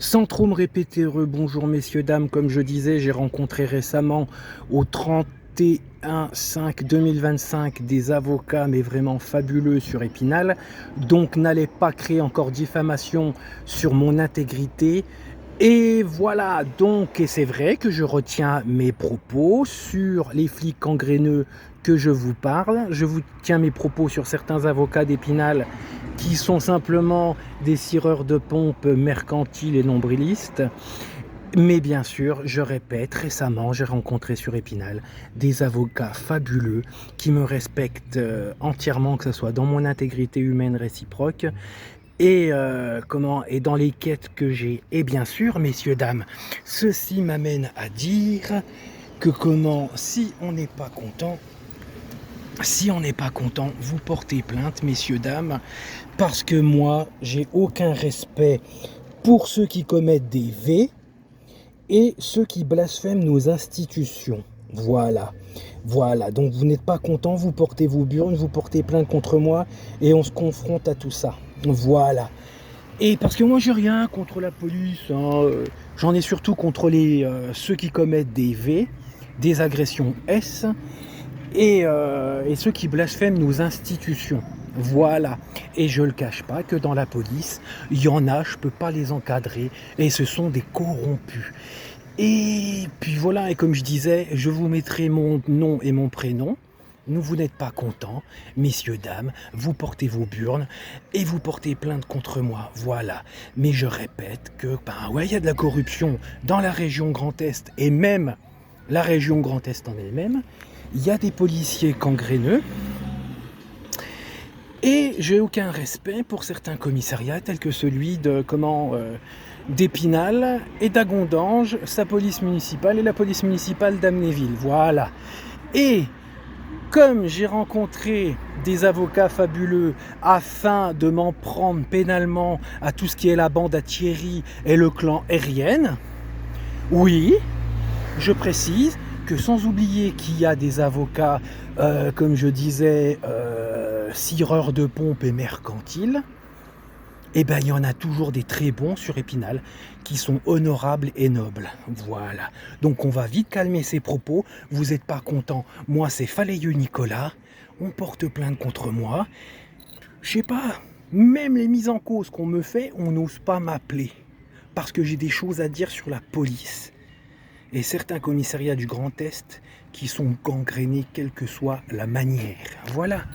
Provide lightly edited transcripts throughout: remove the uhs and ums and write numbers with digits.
Sans trop me répéter, bonjour messieurs, dames, comme je disais, j'ai rencontré récemment au 31/5/2025 des avocats, mais vraiment fabuleux sur Épinal. Donc n'allez pas créer encore diffamation sur mon intégrité. Et voilà, donc, et c'est vrai que je retiens mes propos sur les flics gangréneux que je vous parle. Je vous tiens mes propos sur certains avocats d'Épinal qui sont simplement des cireurs de pompe mercantiles et nombrilistes. Mais bien sûr, je répète, récemment, j'ai rencontré sur Épinal des avocats fabuleux qui me respectent entièrement, que ce soit dans mon intégrité humaine réciproque et et dans les quêtes que j'ai. Et bien sûr, messieurs, dames, ceci m'amène à dire que si on n'est pas content, vous portez plainte, messieurs, dames, parce que moi, j'ai aucun respect pour ceux qui commettent des V et ceux qui blasphèment nos institutions. Voilà. Donc vous n'êtes pas content, vous portez vos burnes, vous portez plainte contre moi et on se confronte à tout ça. Voilà. Et parce que moi j'ai rien contre la police, j'en ai surtout contre ceux qui commettent des V, des agressions S et ceux qui blasphèment nos institutions. Voilà. Et je ne le cache pas que dans la police, il y en a, je ne peux pas les encadrer et ce sont des corrompus. Et puis voilà, et comme je disais, je vous mettrai mon nom et mon prénom. Vous n'êtes pas contents, messieurs, dames, vous portez vos burnes et vous portez plainte contre moi, voilà. Mais je répète que, il y a de la corruption dans la région Grand Est et même la région Grand Est en elle-même. Il y a des policiers gangréneux et j'ai aucun respect pour certains commissariats tels que celui d'Épinal et d'Agondange, sa police municipale et la police municipale d'Amnéville, voilà. Et comme j'ai rencontré des avocats fabuleux afin de m'en prendre pénalement à tout ce qui est la bande à Thierry et le clan Aérienne, oui, je précise que sans oublier qu'il y a des avocats, comme je disais, cireurs de pompe et mercantiles, il y en a toujours des très bons sur Épinal qui sont honorables et nobles. Voilà. Donc on va vite calmer ses propos. Vous n'êtes pas content. Moi, c'est Falayeux Nicolas. On porte plainte contre moi. Je sais pas. Même les mises en cause qu'on me fait, on n'ose pas m'appeler. Parce que j'ai des choses à dire sur la police. Et certains commissariats du Grand Est qui sont gangrénés, quelle que soit la manière. Voilà.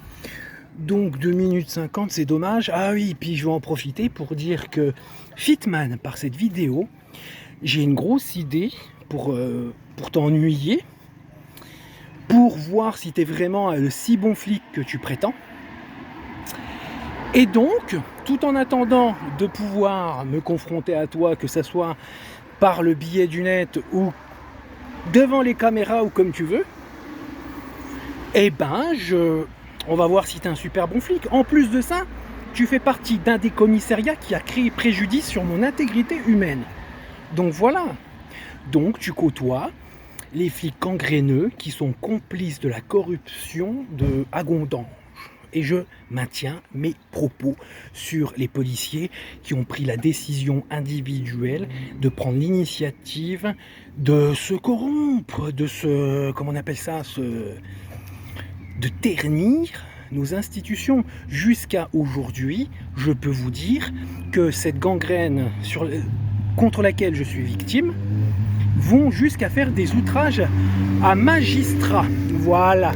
Donc 2 minutes 50, c'est dommage. Ah oui, puis je vais en profiter pour dire que Fitman, par cette vidéo, j'ai une grosse idée pour t'ennuyer, pour voir si tu es vraiment le si bon flic que tu prétends. Et donc, tout en attendant de pouvoir me confronter à toi, que ce soit par le biais du net ou devant les caméras ou comme tu veux, on va voir si tu es un super bon flic. En plus de ça, tu fais partie d'un des commissariats qui a créé préjudice sur mon intégrité humaine. Donc voilà. Donc tu côtoies les flics gangréneux qui sont complices de la corruption de Agondange. Et je maintiens mes propos sur les policiers qui ont pris la décision individuelle de prendre l'initiative de se corrompre, de ternir nos institutions. Jusqu'à aujourd'hui, je peux vous dire que cette gangrène contre laquelle je suis victime vont jusqu'à faire des outrages à magistrats. Voilà.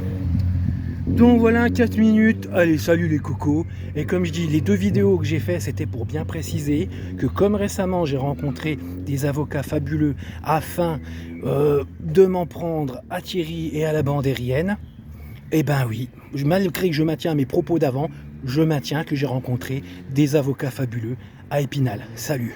Donc voilà, 4 minutes. Allez, salut les cocos. Et comme je dis, les 2 vidéos que j'ai fait, c'était pour bien préciser que comme récemment j'ai rencontré des avocats fabuleux afin de m'en prendre à Thierry et à la bande aérienne, oui, malgré que je maintiens mes propos d'avant, je maintiens que j'ai rencontré des avocats fabuleux à Épinal. Salut.